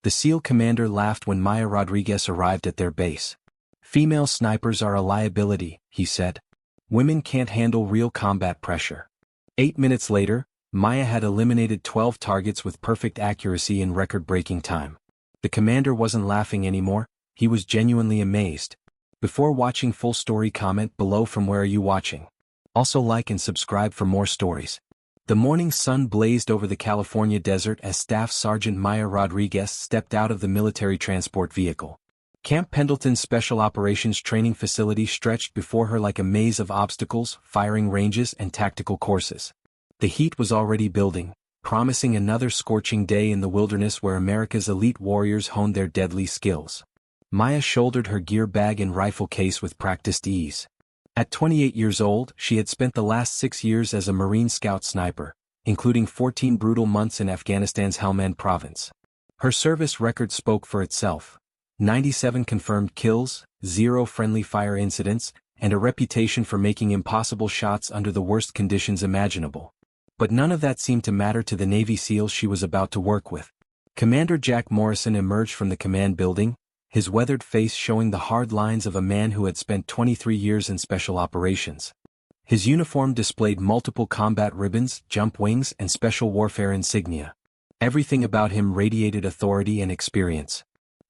The SEAL commander laughed when Maya Rodriguez arrived at their base. "Female snipers are a liability," he said. "Women can't handle real combat pressure." 8 minutes later, Maya had eliminated 12 targets with perfect accuracy in record-breaking time. The commander wasn't laughing anymore, he was genuinely amazed. Before watching full story, comment below from where are you watching. Also like and subscribe for more stories. The morning sun blazed over the California desert as Staff Sergeant Maya Rodriguez stepped out of the military transport vehicle. Camp Pendleton's Special Operations Training Facility stretched before her like a maze of obstacles, firing ranges, and tactical courses. The heat was already building, promising another scorching day in the wilderness where America's elite warriors honed their deadly skills. Maya shouldered her gear bag and rifle case with practiced ease. At 28 years old, she had spent the last 6 years as a Marine Scout sniper, including 14 brutal months in Afghanistan's Helmand province. Her service record spoke for itself. 97 confirmed kills, 0 friendly fire incidents, and a reputation for making impossible shots under the worst conditions imaginable. But none of that seemed to matter to the Navy SEALs she was about to work with. Commander Jack Morrison emerged from the command building, his weathered face showing the hard lines of a man who had spent 23 years in special operations. His uniform displayed multiple combat ribbons, jump wings, and special warfare insignia. Everything about him radiated authority and experience.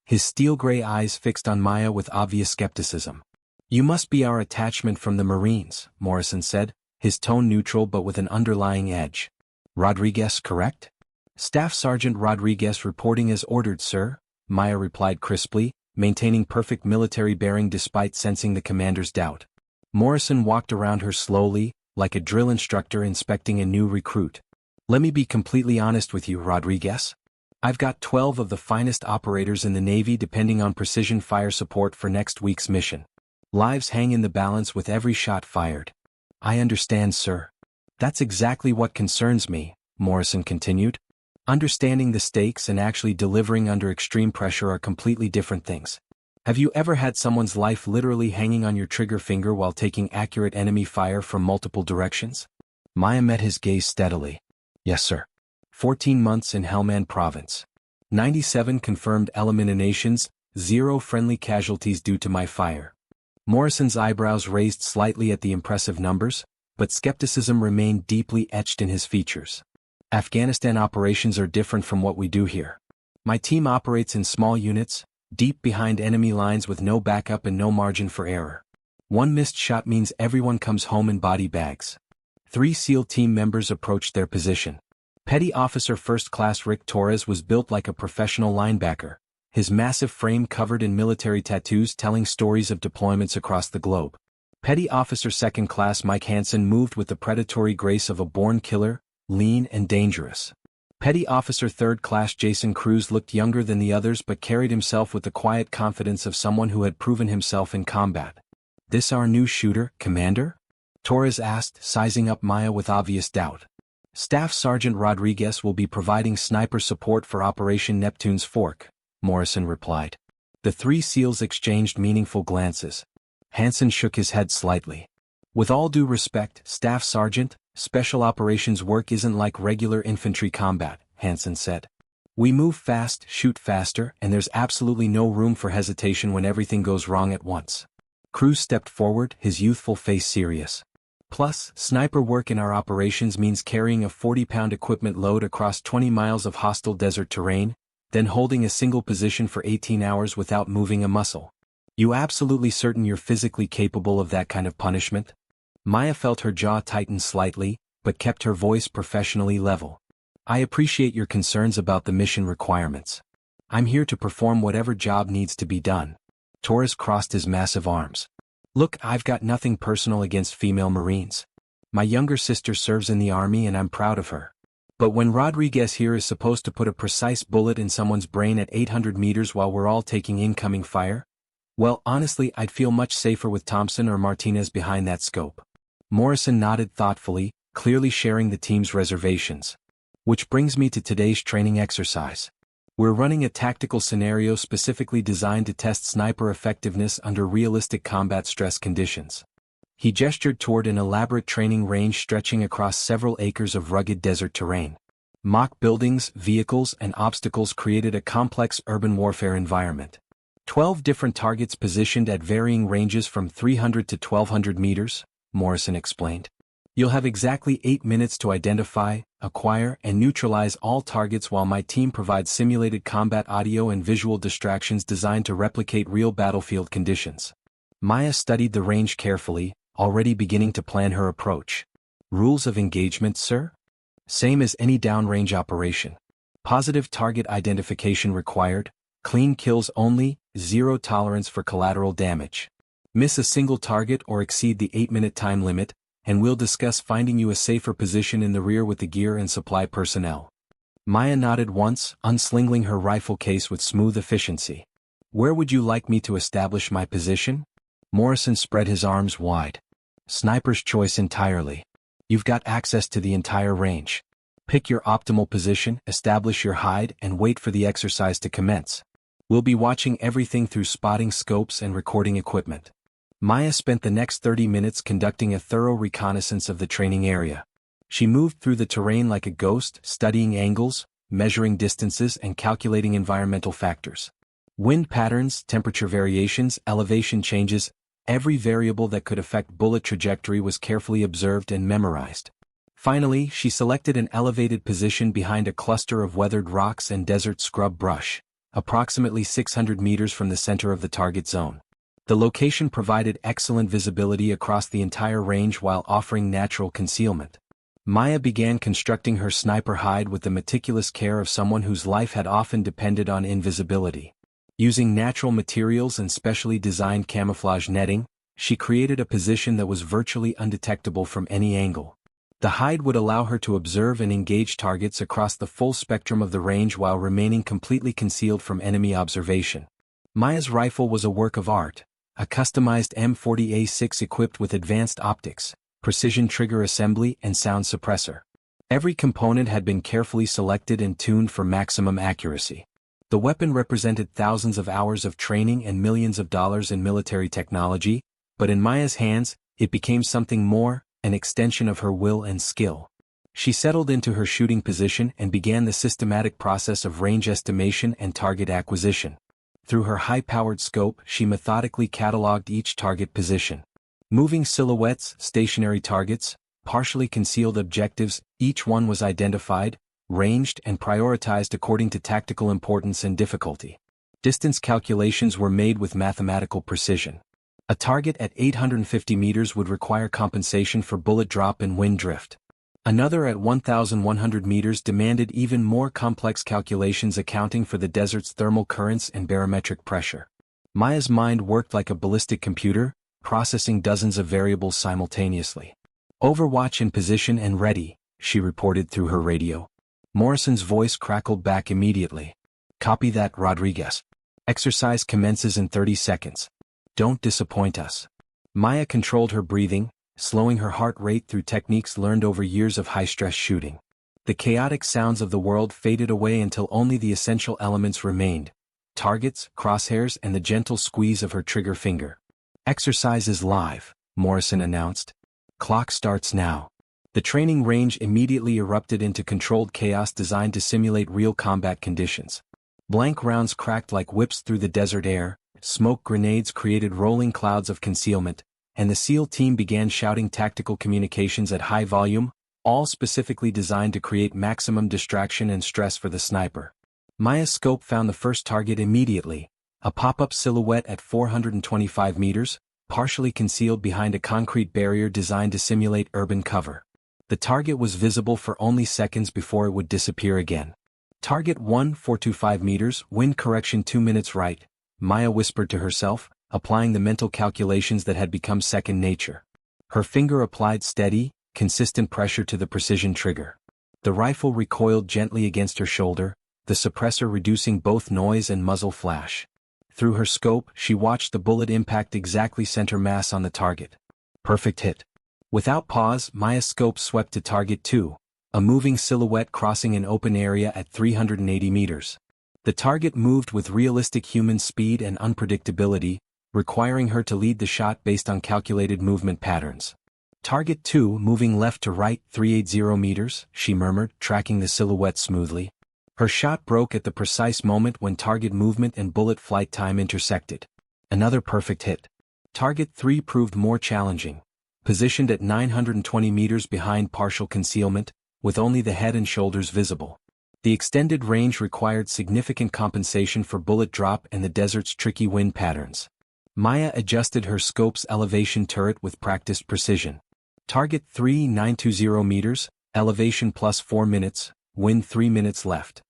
His steel-gray eyes fixed on Maya with obvious skepticism. "You must be our attachment from the Marines," Morrison said, his tone neutral but with an underlying edge. "Rodriguez, correct?" "Staff Sergeant Rodriguez reporting as ordered, sir," Maya replied crisply, maintaining perfect military bearing despite sensing the commander's doubt. Morrison walked around her slowly, like a drill instructor inspecting a new recruit. "Let me be completely honest with you, Rodriguez. I've got 12 of the finest operators in the Navy depending on precision fire support for next week's mission. Lives hang in the balance with every shot fired." "I understand, sir. That's exactly what concerns me," Morrison continued. "Understanding the stakes and actually delivering under extreme pressure are completely different things. Have you ever had someone's life literally hanging on your trigger finger while taking accurate enemy fire from multiple directions?" Maya met his gaze steadily. "Yes, sir. 14 months in Helmand province. 97 confirmed eliminations, 0 friendly casualties due to my fire." Morrison's eyebrows raised slightly at the impressive numbers, but skepticism remained deeply etched in his features. "Afghanistan operations are different from what we do here. My team operates in small units, deep behind enemy lines with no backup and no margin for error. One missed shot means everyone comes home in body bags." 3 SEAL team members approached their position. Petty Officer First Class Rick Torres was built like a professional linebacker, his massive frame covered in military tattoos telling stories of deployments across the globe. Petty Officer Second Class Mike Hansen moved with the predatory grace of a born killer, lean and dangerous. Petty Officer Third Class Jason Cruz looked younger than the others but carried himself with the quiet confidence of someone who had proven himself in combat. "This our new shooter, Commander?" Torres asked, sizing up Maya with obvious doubt. "Staff Sergeant Rodriguez will be providing sniper support for Operation Neptune's Fork," Morrison replied. The 3 SEALs exchanged meaningful glances. Hansen shook his head slightly. "With all due respect, Staff Sergeant, special operations work isn't like regular infantry combat," Hansen said. "We move fast, shoot faster, and there's absolutely no room for hesitation when everything goes wrong at once." Cruz stepped forward, his youthful face serious. "Plus, sniper work in our operations means carrying a 40-pound equipment load across 20 miles of hostile desert terrain, then holding a single position for 18 hours without moving a muscle. You absolutely certain you're physically capable of that kind of punishment?" Maya felt her jaw tighten slightly, but kept her voice professionally level. "I appreciate your concerns about the mission requirements. I'm here to perform whatever job needs to be done." Torres crossed his massive arms. "Look, I've got nothing personal against female Marines. My younger sister serves in the Army and I'm proud of her. But when Rodriguez here is supposed to put a precise bullet in someone's brain at 800 meters while we're all taking incoming fire, well, honestly, I'd feel much safer with Thompson or Martinez behind that scope." Morrison nodded thoughtfully, clearly sharing the team's reservations. "Which brings me to today's training exercise. We're running a tactical scenario specifically designed to test sniper effectiveness under realistic combat stress conditions." He gestured toward an elaborate training range stretching across several acres of rugged desert terrain. Mock buildings, vehicles, and obstacles created a complex urban warfare environment. 12 different targets positioned at varying ranges from 300 to 1200 meters, Morrison explained. You'll have exactly 8 minutes to identify, acquire, and neutralize all targets while my team provides simulated combat audio and visual distractions designed to replicate real battlefield conditions. Maya studied the range carefully, already beginning to plan her approach. Rules of engagement, sir? Same as any downrange operation. Positive target identification required, clean kills only, zero tolerance for collateral damage. Miss a single target or exceed the 8-minute time limit, and we'll discuss finding you a safer position in the rear with the gear and supply personnel. Maya nodded once, unslinging her rifle case with smooth efficiency. Where would you like me to establish my position? Morrison spread his arms wide. Sniper's choice entirely. You've got access to the entire range. Pick your optimal position, establish your hide, and wait for the exercise to commence. We'll be watching everything through spotting scopes and recording equipment. Maya spent the next 30 minutes conducting a thorough reconnaissance of the training area. She moved through the terrain like a ghost, studying angles, measuring distances, and calculating environmental factors. Wind patterns, temperature variations, elevation changes, every variable that could affect bullet trajectory was carefully observed and memorized. Finally, she selected an elevated position behind a cluster of weathered rocks and desert scrub brush, approximately 600 meters from the center of the target zone. The location provided excellent visibility across the entire range while offering natural concealment. Maya began constructing her sniper hide with the meticulous care of someone whose life had often depended on invisibility. Using natural materials and specially designed camouflage netting, she created a position that was virtually undetectable from any angle. The hide would allow her to observe and engage targets across the full spectrum of the range while remaining completely concealed from enemy observation. Maya's rifle was a work of art, a customized M40A6 equipped with advanced optics, precision trigger assembly, and sound suppressor. Every component had been carefully selected and tuned for maximum accuracy. The weapon represented thousands of hours of training and millions of dollars in military technology, but in Maya's hands, it became something more, an extension of her will and skill. She settled into her shooting position and began the systematic process of range estimation and target acquisition. Through her high-powered scope, she methodically cataloged each target position. Moving silhouettes, stationary targets, partially concealed objectives, each one was identified, ranged, and prioritized according to tactical importance and difficulty. Distance calculations were made with mathematical precision. A target at 850 meters would require compensation for bullet drop and wind drift. Another at 1,100 meters demanded even more complex calculations accounting for the desert's thermal currents and barometric pressure. Maya's mind worked like a ballistic computer, processing dozens of variables simultaneously. "Overwatch in position and ready," she reported through her radio. Morrison's voice crackled back immediately. "Copy that, Rodriguez. Exercise commences in 30 seconds. Don't disappoint us." Maya controlled her breathing, slowing her heart rate through techniques learned over years of high-stress shooting. The chaotic sounds of the world faded away until only the essential elements remained: targets, crosshairs, and the gentle squeeze of her trigger finger. "Exercise is live," Morrison announced. "Clock starts now." The training range immediately erupted into controlled chaos designed to simulate real combat conditions. Blank rounds cracked like whips through the desert air, smoke grenades created rolling clouds of concealment, and the SEAL team began shouting tactical communications at high volume, all specifically designed to create maximum distraction and stress for the sniper. Maya's scope found the first target immediately, a pop-up silhouette at 425 meters, partially concealed behind a concrete barrier designed to simulate urban cover. The target was visible for only seconds before it would disappear again. "Target 1425 meters, wind correction 2 minutes right," Maya whispered to herself, applying the mental calculations that had become second nature. Her finger applied steady, consistent pressure to the precision trigger. The rifle recoiled gently against her shoulder, the suppressor reducing both noise and muzzle flash. Through her scope, she watched the bullet impact exactly center mass on the target. Perfect hit. Without pause, Maya's scope swept to target 2, a moving silhouette crossing an open area at 380 meters. The target moved with realistic human speed and unpredictability, requiring her to lead the shot based on calculated movement patterns. Target 2 moving left to right 380 meters, she murmured, tracking the silhouette smoothly. Her shot broke at the precise moment when target movement and bullet flight time intersected. Another perfect hit. Target 3 proved more challenging. Positioned at 920 meters behind partial concealment, with only the head and shoulders visible. The extended range required significant compensation for bullet drop and the desert's tricky wind patterns. Maya adjusted her scope's elevation turret with practiced precision. Target 3 920 meters, elevation plus 4 minutes, wind 3 minutes left.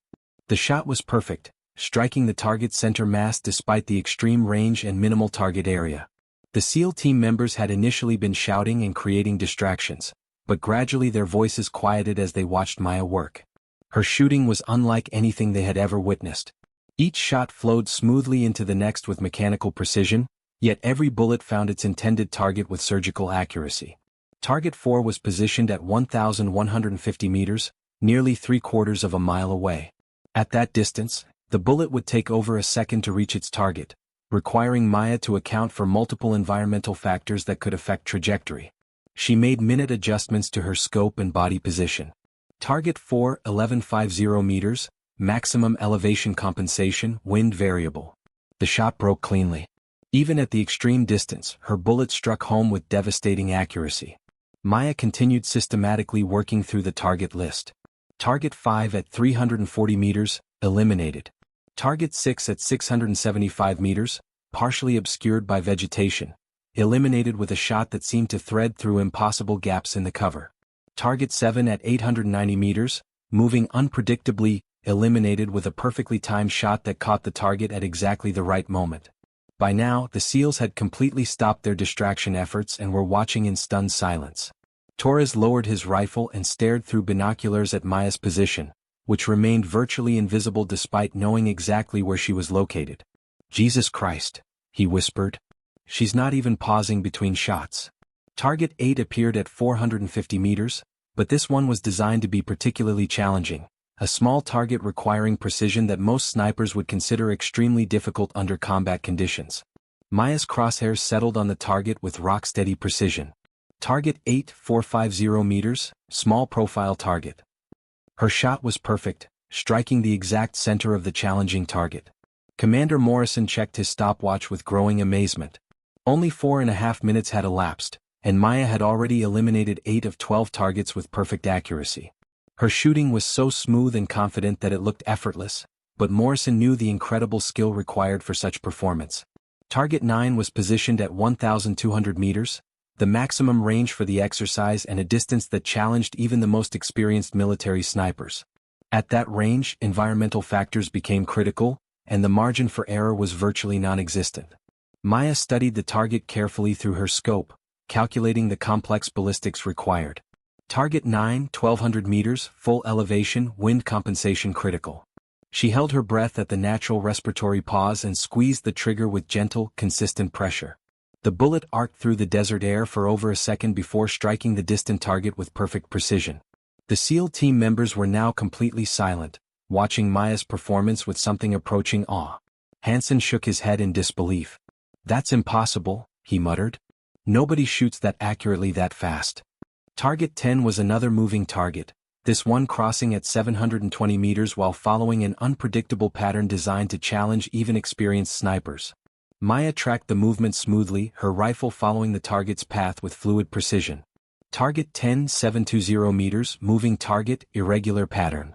The shot was perfect, striking the target's center mass despite the extreme range and minimal target area. The SEAL team members had initially been shouting and creating distractions, but gradually their voices quieted as they watched Maya work. Her shooting was unlike anything they had ever witnessed. Each shot flowed smoothly into the next with mechanical precision, yet every bullet found its intended target with surgical accuracy. Target 4 was positioned at 1,150 meters, nearly 3/4 of a mile away. At that distance, the bullet would take over a second to reach its target, requiring Maya to account for multiple environmental factors that could affect trajectory. She made minute adjustments to her scope and body position. Target 4 1150 meters, maximum elevation compensation, wind variable. The shot broke cleanly. Even at the extreme distance, her bullet struck home with devastating accuracy. Maya continued systematically working through the target list. Target 5 at 340 meters, eliminated. Target 6 at 675 meters, partially obscured by vegetation, eliminated with a shot that seemed to thread through impossible gaps in the cover. Target 7 at 890 meters, moving unpredictably, eliminated with a perfectly timed shot that caught the target at exactly the right moment. By now, the SEALs had completely stopped their distraction efforts and were watching in stunned silence. Torres lowered his rifle and stared through binoculars at Maya's position, which remained virtually invisible despite knowing exactly where she was located. "Jesus Christ," he whispered. "She's not even pausing between shots." Target 8 appeared at 450 meters, but this one was designed to be particularly challenging, a small target requiring precision that most snipers would consider extremely difficult under combat conditions. Maya's crosshairs settled on the target with rock-steady precision. Target 8 450 meters, small profile target. Her shot was perfect, striking the exact center of the challenging target. Commander Morrison checked his stopwatch with growing amazement. Only 4.5 minutes had elapsed, and Maya had already eliminated 8 of 12 targets with perfect accuracy. Her shooting was so smooth and confident that it looked effortless, but Morrison knew the incredible skill required for such performance. Target 9 was positioned at 1,200 meters, the maximum range for the exercise and a distance that challenged even the most experienced military snipers. At that range, environmental factors became critical, and the margin for error was virtually non-existent. Maya studied the target carefully through her scope, calculating the complex ballistics required. Target 9 1,200 meters, full elevation, wind compensation critical. She held her breath at the natural respiratory pause and squeezed the trigger with gentle, consistent pressure. The bullet arced through the desert air for over a second before striking the distant target with perfect precision. The SEAL team members were now completely silent, watching Maya's performance with something approaching awe. Hansen shook his head in disbelief. "That's impossible," he muttered. "Nobody shoots that accurately that fast." Target 10 was another moving target, this one crossing at 720 meters while following an unpredictable pattern designed to challenge even experienced snipers. Maya tracked the movement smoothly, her rifle following the target's path with fluid precision. Target 10 720 meters, moving target, irregular pattern.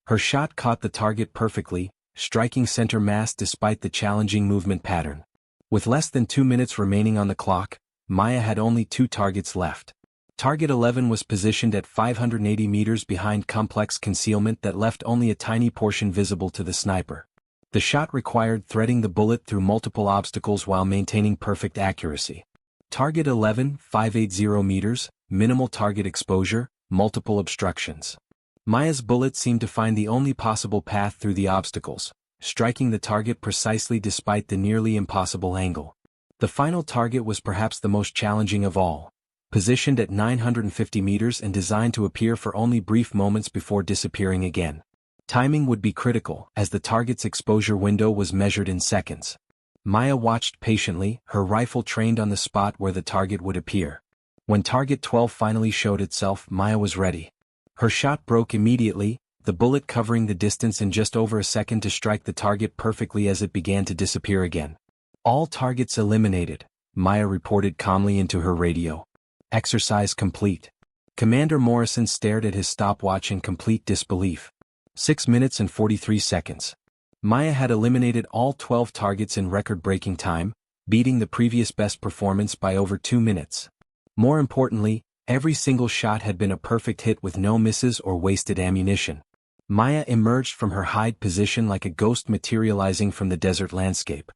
Her shot caught the target perfectly, striking center mass despite the challenging movement pattern. With less than 2 minutes remaining on the clock, Maya had only 2 targets left. Target 11 was positioned at 580 meters behind complex concealment that left only a tiny portion visible to the sniper. The shot required threading the bullet through multiple obstacles while maintaining perfect accuracy. Target 11 580 meters, minimal target exposure, multiple obstructions. Maya's bullet seemed to find the only possible path through the obstacles, striking the target precisely despite the nearly impossible angle. The final target was perhaps the most challenging of all. Positioned at 950 meters and designed to appear for only brief moments before disappearing again. Timing would be critical, as the target's exposure window was measured in seconds. Maya watched patiently, her rifle trained on the spot where the target would appear. When target 12 finally showed itself, Maya was ready. Her shot broke immediately, the bullet covering the distance in just over a second to strike the target perfectly as it began to disappear again. All targets eliminated, Maya reported calmly into her radio. Exercise complete. Commander Morrison stared at his stopwatch in complete disbelief. 6 minutes and 43 seconds. Maya had eliminated all 12 targets in record-breaking time, beating the previous best performance by over 2 minutes. More importantly, every single shot had been a perfect hit with no misses or wasted ammunition. Maya emerged from her hide position like a ghost materializing from the desert landscape.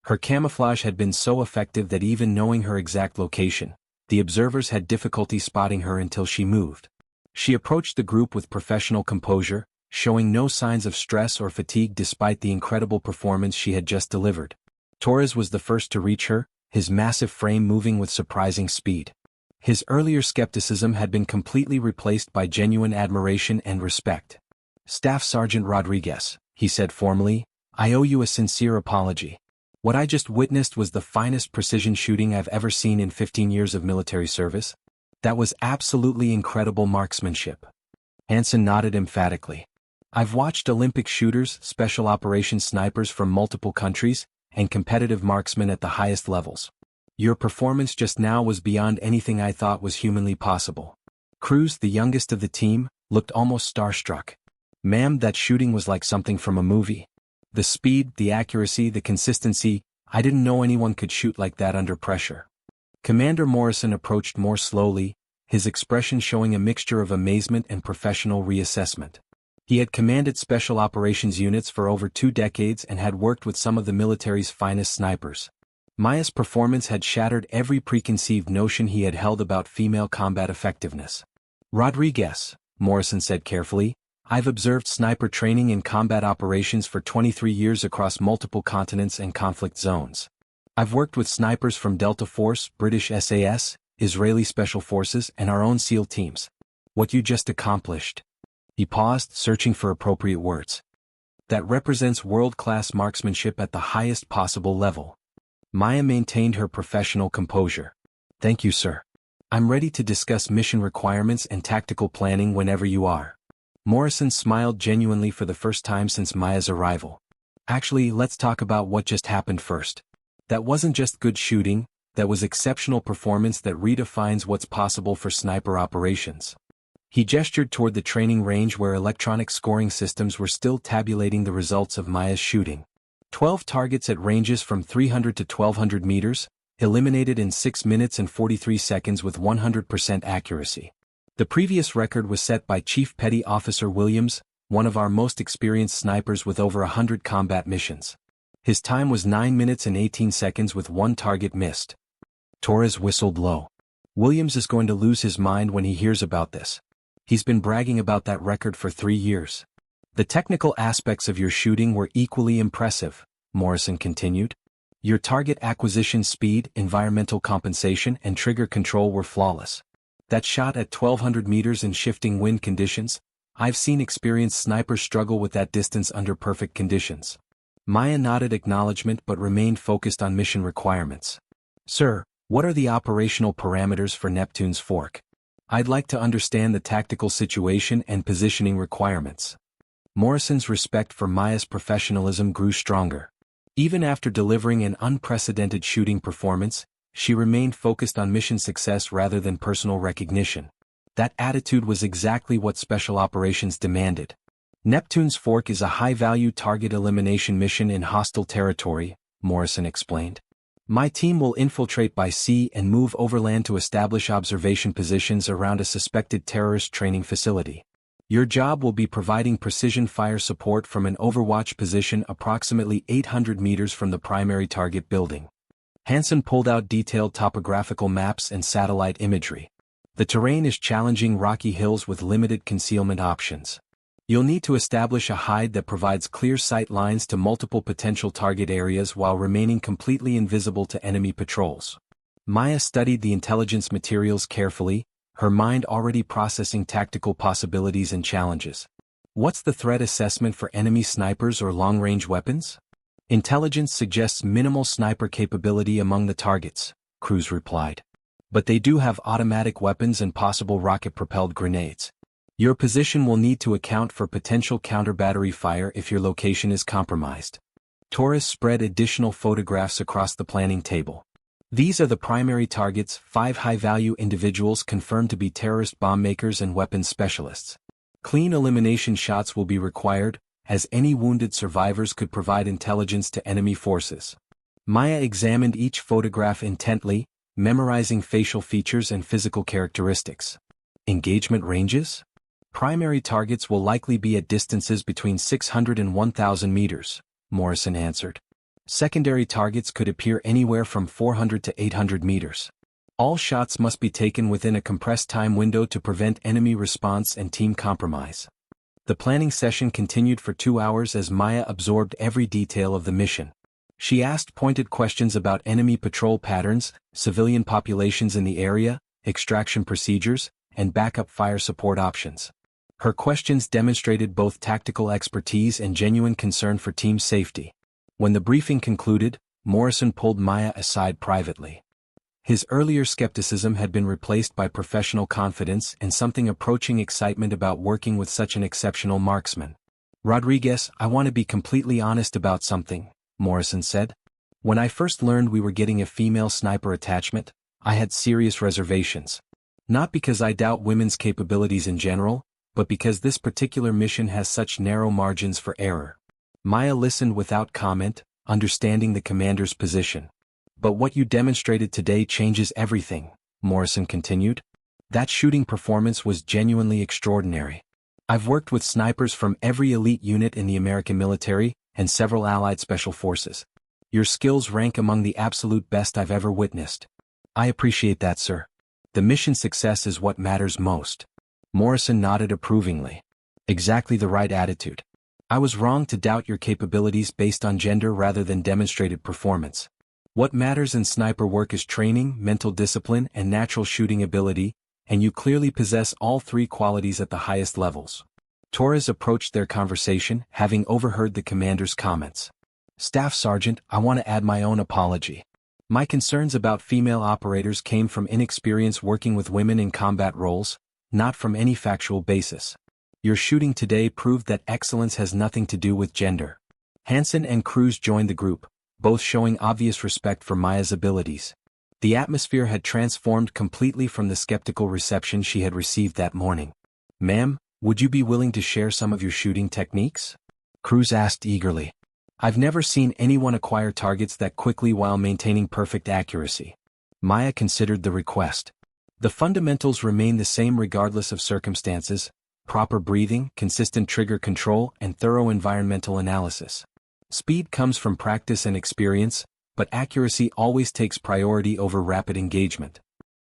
Her camouflage had been so effective that even knowing her exact location, the observers had difficulty spotting her until she moved. She approached the group with professional composure, showing no signs of stress or fatigue despite the incredible performance she had just delivered. Torres was the first to reach her, his massive frame moving with surprising speed. His earlier skepticism had been completely replaced by genuine admiration and respect. "Staff Sergeant Rodriguez," he said formally, "I owe you a sincere apology. What I just witnessed was the finest precision shooting I've ever seen in 15 years of military service. That was absolutely incredible marksmanship." Hansen nodded emphatically. "I've watched Olympic shooters, special operations snipers from multiple countries, and competitive marksmen at the highest levels. Your performance just now was beyond anything I thought was humanly possible." Cruz, the youngest of the team, looked almost starstruck. "Ma'am, that shooting was like something from a movie. The speed, the accuracy, the consistency, I didn't know anyone could shoot like that under pressure." Commander Morrison approached more slowly, his expression showing a mixture of amazement and professional reassessment. He had commanded special operations units for over 2 decades and had worked with some of the military's finest snipers. Maya's performance had shattered every preconceived notion he had held about female combat effectiveness. "Rodriguez," Morrison said carefully, "I've observed sniper training in combat operations for 23 years across multiple continents and conflict zones. I've worked with snipers from Delta Force, British SAS, Israeli Special Forces, and our own SEAL teams. What you just accomplished." He paused, searching for appropriate words. "That represents world-class marksmanship at the highest possible level." Maya maintained her professional composure. "Thank you, sir. I'm ready to discuss mission requirements and tactical planning whenever you are." Morrison smiled genuinely for the first time since Maya's arrival. "Actually, let's talk about what just happened first. That wasn't just good shooting, that was exceptional performance that redefines what's possible for sniper operations." He gestured toward the training range where electronic scoring systems were still tabulating the results of Maya's shooting. 12 targets at ranges from 300 to 1200 meters, eliminated in 6 minutes and 43 seconds with 100% accuracy. The previous record was set by Chief Petty Officer Williams, one of our most experienced snipers with over 100 combat missions. His time was 9 minutes and 18 seconds with 1 target missed. Torres whistled low. "Williams is going to lose his mind when he hears about this. He's been bragging about that record for 3 years. The technical aspects of your shooting were equally impressive," Morrison continued. "Your target acquisition speed, environmental compensation, and trigger control were flawless. That shot at 1200 meters in shifting wind conditions, I've seen experienced snipers struggle with that distance under perfect conditions." Maya nodded acknowledgement but remained focused on mission requirements. "Sir, what are the operational parameters for Neptune's Fork? I'd like to understand the tactical situation and positioning requirements." Morrison's respect for Maya's professionalism grew stronger. Even after delivering an unprecedented shooting performance, she remained focused on mission success rather than personal recognition. That attitude was exactly what special operations demanded. "Neptune's Fork is a high-value target elimination mission in hostile territory," Morrison explained. "My team will infiltrate by sea and move overland to establish observation positions around a suspected terrorist training facility. Your job will be providing precision fire support from an overwatch position approximately 800 meters from the primary target building." Hansen pulled out detailed topographical maps and satellite imagery. "The terrain is challenging, rocky hills with limited concealment options. You'll need to establish a hide that provides clear sight lines to multiple potential target areas while remaining completely invisible to enemy patrols." Maya studied the intelligence materials carefully, her mind already processing tactical possibilities and challenges. "What's the threat assessment for enemy snipers or long-range weapons?" "Intelligence suggests minimal sniper capability among the targets," Cruz replied. But they do have automatic weapons and possible rocket-propelled grenades. Your position will need to account for potential counter-battery fire if your location is compromised. Torres spread additional photographs across the planning table. These are the primary targets: 5 high-value individuals confirmed to be terrorist bomb makers and weapons specialists. Clean elimination shots will be required, as any wounded survivors could provide intelligence to enemy forces. Maya examined each photograph intently, memorizing facial features and physical characteristics. Engagement ranges? Primary targets will likely be at distances between 600 and 1,000 meters, Morrison answered. Secondary targets could appear anywhere from 400 to 800 meters. All shots must be taken within a compressed time window to prevent enemy response and team compromise. The planning session continued for 2 hours as Maya absorbed every detail of the mission. She asked pointed questions about enemy patrol patterns, civilian populations in the area, extraction procedures, and backup fire support options. Her questions demonstrated both tactical expertise and genuine concern for team safety. When the briefing concluded, Morrison pulled Maya aside privately. His earlier skepticism had been replaced by professional confidence and something approaching excitement about working with such an exceptional marksman. "Rodriguez, I want to be completely honest about something," Morrison said. "When I first learned we were getting a female sniper attachment, I had serious reservations. Not because I doubt women's capabilities in general, but because this particular mission has such narrow margins for error." Maya listened without comment, understanding the commander's position. "But what you demonstrated today changes everything," Morrison continued. "That shooting performance was genuinely extraordinary. I've worked with snipers from every elite unit in the American military, and several allied special forces. Your skills rank among the absolute best I've ever witnessed." "I appreciate that, sir. The mission's success is what matters most." Morrison nodded approvingly. "Exactly the right attitude. I was wrong to doubt your capabilities based on gender rather than demonstrated performance. What matters in sniper work is training, mental discipline, and natural shooting ability, and you clearly possess all 3 qualities at the highest levels." Torres approached their conversation, having overheard the commander's comments. "Staff Sergeant, I want to add my own apology. My concerns about female operators came from inexperience working with women in combat roles, not from any factual basis. Your shooting today proved that excellence has nothing to do with gender." Hansen and Cruz joined the group, both showing obvious respect for Maya's abilities. The atmosphere had transformed completely from the skeptical reception she had received that morning. "Ma'am, would you be willing to share some of your shooting techniques?" Cruz asked eagerly. "I've never seen anyone acquire targets that quickly while maintaining perfect accuracy." Maya considered the request. "The fundamentals remain the same regardless of circumstances: proper breathing, consistent trigger control, and thorough environmental analysis. Speed comes from practice and experience, but accuracy always takes priority over rapid engagement."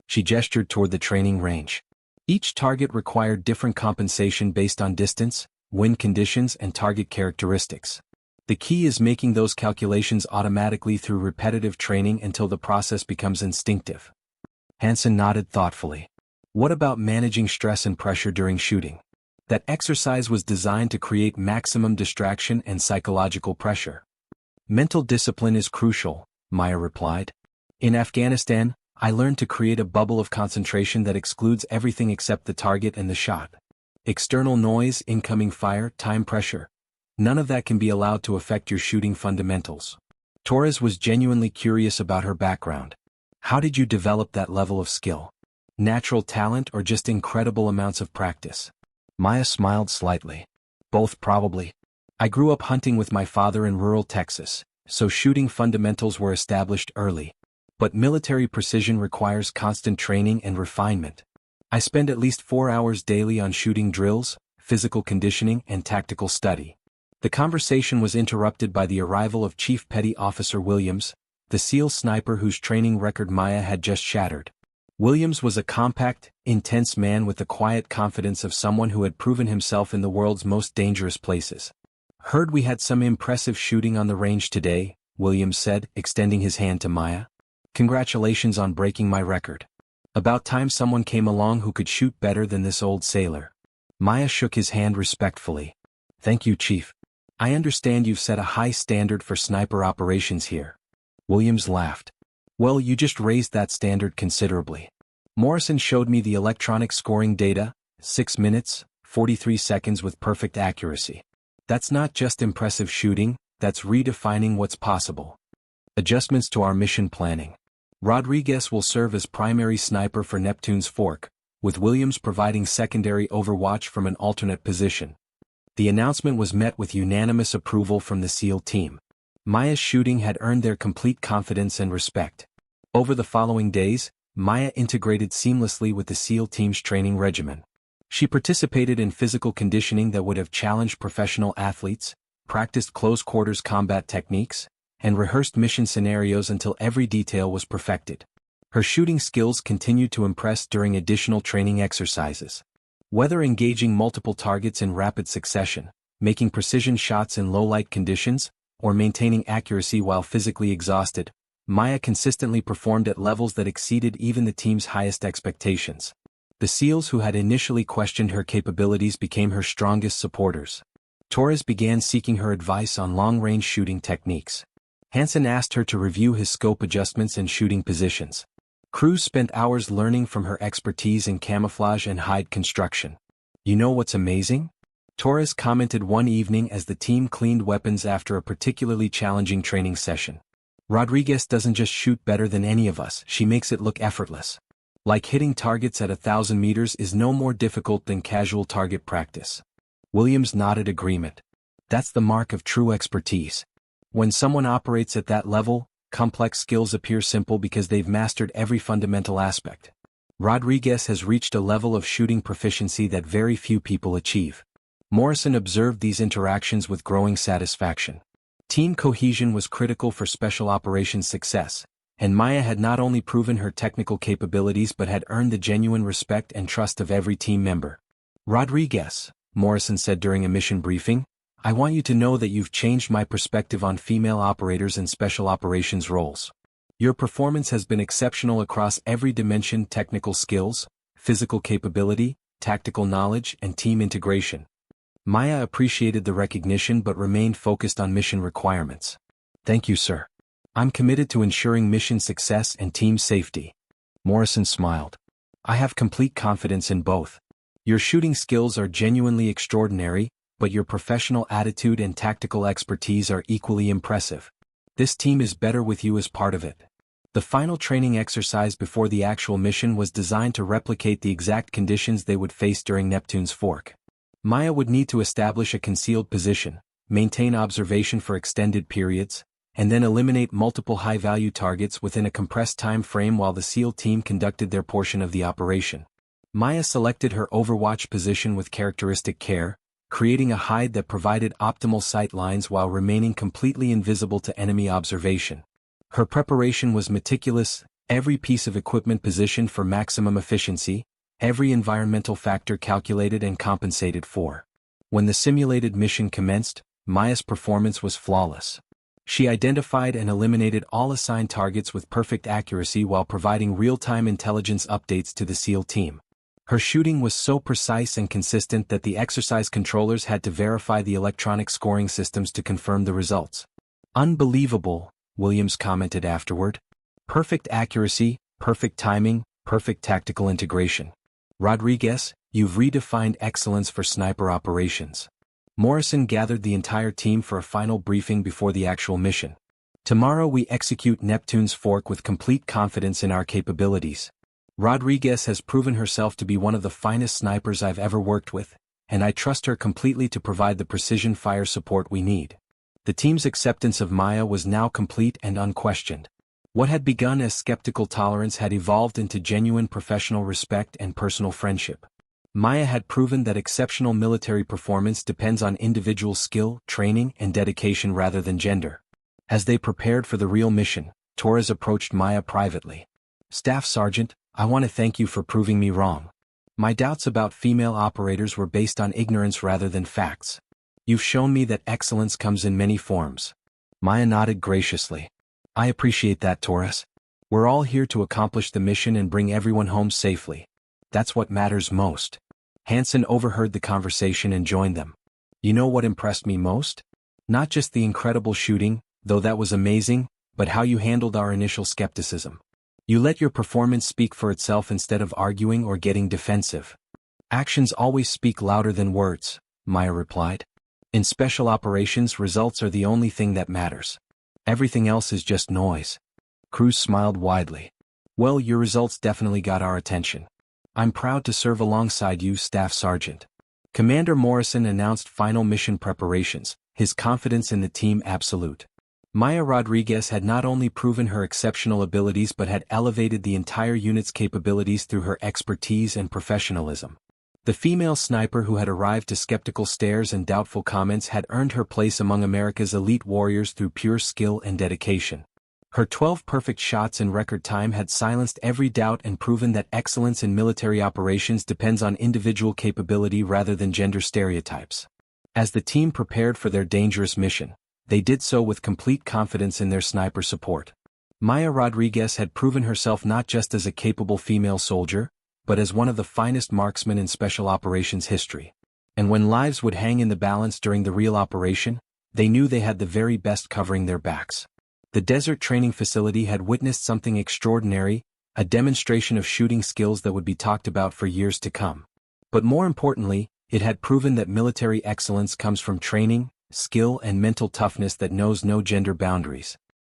She gestured toward the training range. Each target required different compensation based on distance, wind conditions, and target characteristics. The key is making those calculations automatically through repetitive training until the process becomes instinctive. Hansen nodded thoughtfully. "What about managing stress and pressure during shooting?" "That exercise was designed to create maximum distraction and psychological pressure." "Mental discipline is crucial," Maya replied. "In Afghanistan, I learned to create a bubble of concentration that excludes everything except the target and the shot. External noise, incoming fire, time pressure. None of that can be allowed to affect your shooting fundamentals." Torres was genuinely curious about her background. "How did you develop that level of skill? Natural talent or just incredible amounts of practice?" Maya smiled slightly. "Both probably. I grew up hunting with my father in rural Texas, so shooting fundamentals were established early. But military precision requires constant training and refinement. I spend at least 4 hours daily on shooting drills, physical conditioning, and tactical study." The conversation was interrupted by the arrival of Chief Petty Officer Williams, the SEAL sniper whose training record Maya had just shattered. Williams was a compact, intense man with the quiet confidence of someone who had proven himself in the world's most dangerous places. "Heard we had some impressive shooting on the range today," Williams said, extending his hand to Maya. "Congratulations on breaking my record. About time someone came along who could shoot better than this old sailor." Maya shook his hand respectfully. "Thank you, Chief. I understand you've set a high standard for sniper operations here." Williams laughed. "Well, you just raised that standard considerably. Morrison showed me the electronic scoring data, 6 minutes, 43 seconds with perfect accuracy. That's not just impressive shooting, that's redefining what's possible. Adjustments to our mission planning. Rodriguez will serve as primary sniper for Neptune's Fork, with Williams providing secondary overwatch from an alternate position. The announcement was met with unanimous approval from the SEAL team. Maya's shooting had earned their complete confidence and respect. Over the following days, Maya integrated seamlessly with the SEAL team's training regimen. She participated in physical conditioning that would have challenged professional athletes, practiced close-quarters combat techniques, and rehearsed mission scenarios until every detail was perfected. Her shooting skills continued to impress during additional training exercises. Whether engaging multiple targets in rapid succession, making precision shots in low-light conditions, or maintaining accuracy while physically exhausted, Maya consistently performed at levels that exceeded even the team's highest expectations. The SEALs who had initially questioned her capabilities became her strongest supporters. Torres began seeking her advice on long-range shooting techniques. Hansen asked her to review his scope adjustments and shooting positions. Cruz spent hours learning from her expertise in camouflage and hide construction. "You know what's amazing?" Torres commented one evening as the team cleaned weapons after a particularly challenging training session. "Rodriguez doesn't just shoot better than any of us, she makes it look effortless. Like hitting targets at 1,000 meters is no more difficult than casual target practice." Williams nodded agreement. That's the mark of true expertise. When someone operates at that level, complex skills appear simple because they've mastered every fundamental aspect. Rodriguez has reached a level of shooting proficiency that very few people achieve. Morrison observed these interactions with growing satisfaction. Team cohesion was critical for special operations success, and Maya had not only proven her technical capabilities but had earned the genuine respect and trust of every team member. "Rodriguez," Morrison said during a mission briefing, "I want you to know that you've changed my perspective on female operators in special operations roles. Your performance has been exceptional across every dimension: technical skills, physical capability, tactical knowledge, and team integration." Maya appreciated the recognition but remained focused on mission requirements. "Thank you, sir. I'm committed to ensuring mission success and team safety." Morrison smiled. "I have complete confidence in both. Your shooting skills are genuinely extraordinary, but your professional attitude and tactical expertise are equally impressive. This team is better with you as part of it." The final training exercise before the actual mission was designed to replicate the exact conditions they would face during Neptune's Fork. Maya would need to establish a concealed position, maintain observation for extended periods, and then eliminate multiple high-value targets within a compressed time frame while the SEAL team conducted their portion of the operation. Maya selected her overwatch position with characteristic care, creating a hide that provided optimal sight lines while remaining completely invisible to enemy observation. Her preparation was meticulous, every piece of equipment positioned for maximum efficiency, every environmental factor calculated and compensated for. When the simulated mission commenced, Maya's performance was flawless. She identified and eliminated all assigned targets with perfect accuracy while providing real-time intelligence updates to the SEAL team. Her shooting was so precise and consistent that the exercise controllers had to verify the electronic scoring systems to confirm the results. "Unbelievable," Williams commented afterward. "Perfect accuracy, perfect timing, perfect tactical integration. Rodriguez, you've redefined excellence for sniper operations." Morrison gathered the entire team for a final briefing before the actual mission. "Tomorrow we execute Neptune's Fork with complete confidence in our capabilities. Rodriguez has proven herself to be one of the finest snipers I've ever worked with, and I trust her completely to provide the precision fire support we need." The team's acceptance of Maya was now complete and unquestioned. What had begun as skeptical tolerance had evolved into genuine professional respect and personal friendship. Maya had proven that exceptional military performance depends on individual skill, training, and dedication rather than gender. As they prepared for the real mission, Torres approached Maya privately. "Staff Sergeant, I want to thank you for proving me wrong. My doubts about female operators were based on ignorance rather than facts. You've shown me that excellence comes in many forms." Maya nodded graciously. "I appreciate that, Torres. We're all here to accomplish the mission and bring everyone home safely. That's what matters most." Hansen overheard the conversation and joined them. "You know what impressed me most? Not just the incredible shooting, though that was amazing, but how you handled our initial skepticism. You let your performance speak for itself instead of arguing or getting defensive. Actions always speak louder than words, Maya replied. In special operations, results are the only thing that matters. Everything else is just noise. Cruz smiled widely. Well, your results definitely got our attention. I'm proud to serve alongside you, Staff Sergeant. Commander Morrison announced final mission preparations, his confidence in the team absolute. Maya Rodriguez had not only proven her exceptional abilities but had elevated the entire unit's capabilities through her expertise and professionalism. The female sniper who had arrived to skeptical stares and doubtful comments had earned her place among America's elite warriors through pure skill and dedication. Her 12 perfect shots in record time had silenced every doubt and proven that excellence in military operations depends on individual capability rather than gender stereotypes. As the team prepared for their dangerous mission, they did so with complete confidence in their sniper support. Maya Rodriguez had proven herself not just as a capable female soldier, but as one of the finest marksmen in special operations history. And when lives would hang in the balance during the real operation, they knew they had the very best covering their backs. The desert training facility had witnessed something extraordinary, a demonstration of shooting skills that would be talked about for years to come. But more importantly, it had proven that military excellence comes from training, skill and mental toughness that knows no gender boundaries.